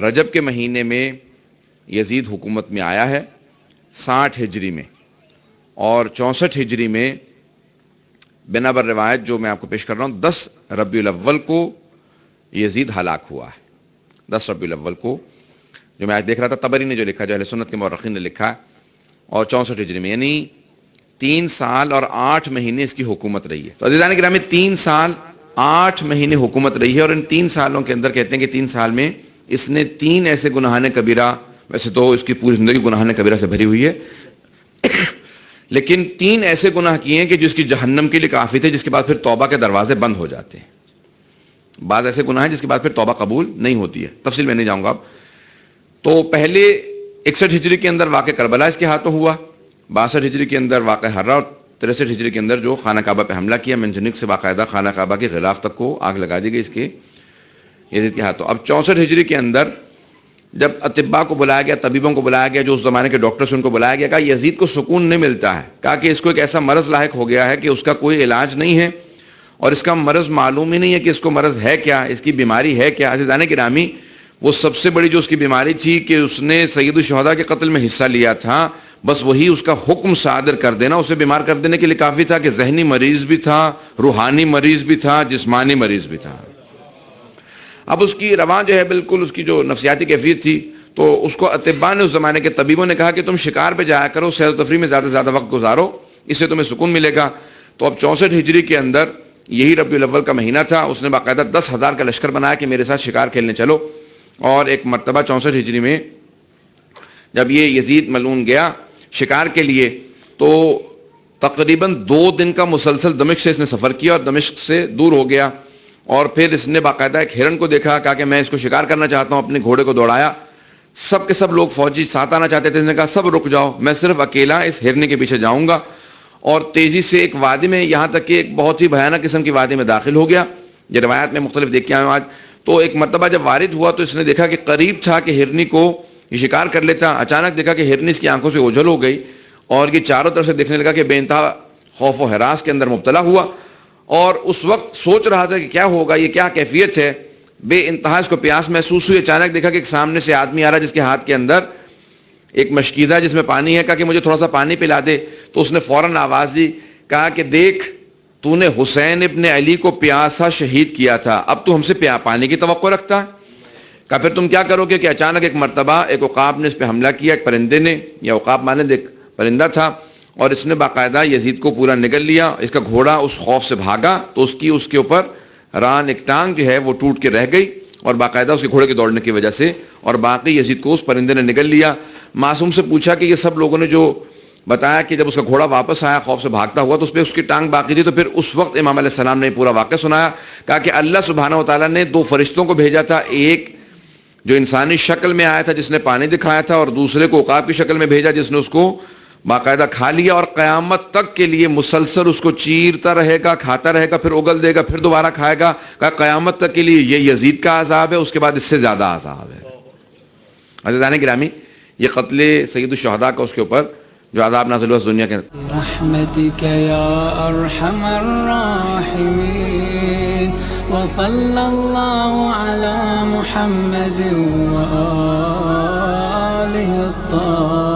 رجب کے مہینے میں یزید حکومت میں آیا ہے 60 ہجری میں، اور 64 ہجری میں بنا بر روایت جو میں آپ کو پیش کر رہا ہوں 10 ربیع الاول کو یزید ہلاک ہوا ہے۔ 10 ربیع الاول کو، جو میں آج دیکھ رہا تھا طبری نے جو لکھا، جو اہل سنت کے مورخین نے لکھا، اور 64 ہجری میں، یعنی 3 سال اور 8 مہینے اس کی حکومت رہی ہے۔ تو عزیزان گرامی 3 سال 8 مہینے حکومت رہی ہے، اور ان 3 سالوں کے اندر کہتے ہیں کہ 3 سال میں اس نے 3 ایسے گناہان کبیرہ، ویسے تو اس کی پوری زندگی گناہان کبیرہ سے بھری ہوئی ہے، لیکن 3 ایسے گناہ کیے ہیں کہ جس کی جہنم کے لیے کافی تھے، جس کے بعد پھر توبہ کے دروازے بند ہو جاتے ہیں۔ بعض ایسے گناہ ہیں جس کے بعد پھر توبہ قبول نہیں ہوتی ہے، تفصیل میں نہیں جاؤں گا اب۔ تو پہلے 61 ہجری کے اندر واقع کربلا اس کے ہاتھوں ہوا، 62 ہجری کے اندر واقع ہرہ، اور 63 ہجری کے اندر جو خانہ کعبہ پہ حملہ کیا، منجنیق سے باقاعدہ خانہ کعبہ کے غلاف تک کو آگ لگا دی گئی اس کے یزید کے ہاتھوں۔ اب 64 ہجری کے اندر جب اطباء کو بلایا گیا، طبیبوں کو بلایا گیا، جو اس زمانے کے ڈاکٹرز ان کو بلایا گیا، کہا یزید کو سکون نہیں ملتا ہے، کہا کہ اس کو ایک ایسا مرض لاحق ہو گیا ہے کہ اس کا کوئی علاج نہیں ہے، اور اس کا مرض معلوم ہی نہیں ہے کہ اس کو مرض ہے کیا، اس کی بیماری ہے کیا۔ عزیزان گرامی، وہ سب سے بڑی جو اس کی بیماری تھی کہ اس نے سید الشہداء کے قتل میں حصہ لیا تھا، بس وہی اس کا حکم صادر کر دینا اسے بیمار کر دینے کے لیے کافی تھا، کہ ذہنی مریض بھی تھا، روحانی مریض بھی تھا، جسمانی مریض بھی تھا۔ اب اس کی رواں جو ہے بالکل اس کی جو نفسیاتی کیفیت تھی، تو اس کو اطباء نے، اس زمانے کے طبیبوں نے کہا کہ تم شکار پہ جایا کرو، سیر و تفریح میں زیادہ سے زیادہ وقت گزارو، اس سے تمہیں سکون ملے گا۔ تو اب 64 ہجری کے اندر یہی ربیع الاول کا مہینہ تھا، اس نے باقاعدہ 10,000 کا لشکر بنایا کہ میرے ساتھ شکار کھیلنے چلو۔ اور ایک مرتبہ 64 ہجری میں جب یہ یزید ملعون گیا شکار کے لیے، تو تقریباً 2 دن کا مسلسل دمشق سے اس نے سفر کیا، اور دمشق سے دور ہو گیا، اور پھر اس نے باقاعدہ ایک ہرن کو دیکھا، کہا کہ میں اس کو شکار کرنا چاہتا ہوں، اپنے گھوڑے کو دوڑایا، سب کے سب لوگ فوجی ساتھ آنا چاہتے تھے، اس نے کہا سب رک جاؤ، میں صرف اکیلا اس ہرنے کے پیچھے جاؤں گا، اور تیزی سے ایک وادی میں، یہاں تک کہ ایک بہت ہی بھیانک قسم کی وادی میں داخل ہو گیا۔ یہ روایات میں مختلف دیکھ کے آئے ہوں آج۔ تو ایک مرتبہ جب وارد ہوا تو اس نے دیکھا کہ قریب تھا کہ ہرنی کو یہ شکار کر لیتا، اچانک دیکھا کہ ہرنی اس کی آنکھوں سے اوجھل ہو گئی، اور یہ چاروں طرف سے دیکھنے لگا کہ بے انتہا خوف و ہراس کے اندر مبتلا ہوا، اور اس وقت سوچ رہا تھا کہ کیا ہوگا، یہ کیا کیفیت ہے، بے انتہا اس کو پیاس محسوس ہوئی۔ اچانک دیکھا کہ ایک سامنے سے آدمی آ رہا جس کے ہاتھ کے اندر ایک مشکیزہ ہے جس میں پانی ہے، کہا کہ مجھے تھوڑا سا پانی پلا دے۔ تو اس نے فوراً آواز دی، کہا کہ دیکھ تو نے حسین ابن علی کو پیاسا شہید کیا تھا، اب تو ہم سے پانی کی توقع رکھتا ہے؟ کہا پھر تم کیا کرو گے؟ کہ اچانک ایک مرتبہ ایک عقاب نے اس پہ حملہ کیا، ایک پرندے نے، یا عقاب مانند ایک پرندہ تھا، اور اس نے باقاعدہ یزید کو پورا نگل لیا۔ اس کا گھوڑا اس خوف سے بھاگا تو اس کے اوپر ران، ایک ٹانگ جو ہے وہ ٹوٹ کے رہ گئی، اور باقاعدہ اس کے گھوڑے کے دوڑنے کی وجہ سے، اور باقی یزید کو اس پرندے نے نگل لیا۔ معصوم سے پوچھا کہ یہ سب لوگوں نے جو بتایا کہ جب اس کا گھوڑا واپس آیا خوف سے بھاگتا ہوا تو اس پہ اس کی ٹانگ باقی تھی، تو پھر اس وقت امام علیہ السلام نے پورا واقعہ سنایا۔ کہا کہ اللہ سبحانہ و تعالیٰ نے 2 فرشتوں کو بھیجا تھا، ایک جو انسانی شکل میں آیا تھا جس نے پانی دکھایا تھا، اور دوسرے کو عقاب کی شکل میں بھیجا جس نے اس کو باقاعدہ کھا لیا، اور قیامت تک کے لیے مسلسل اس کو چیرتا رہے گا، کھاتا رہے گا، پھر اگل دے گا، پھر دوبارہ کھائے گا۔ کہا قیامت تک کے لیے یہ یزید کا عذاب ہے، اس کے بعد اس سے زیادہ عذاب ہے۔ عزیزان گرامی، یہ قتل سید الشہداء کا اس کے اوپر جو عذاب نازل ہوا اس دنیا کے رحمتک یا ارحم الراحمین وصلی اللہ علی محمد وآلہ الطاہرین۔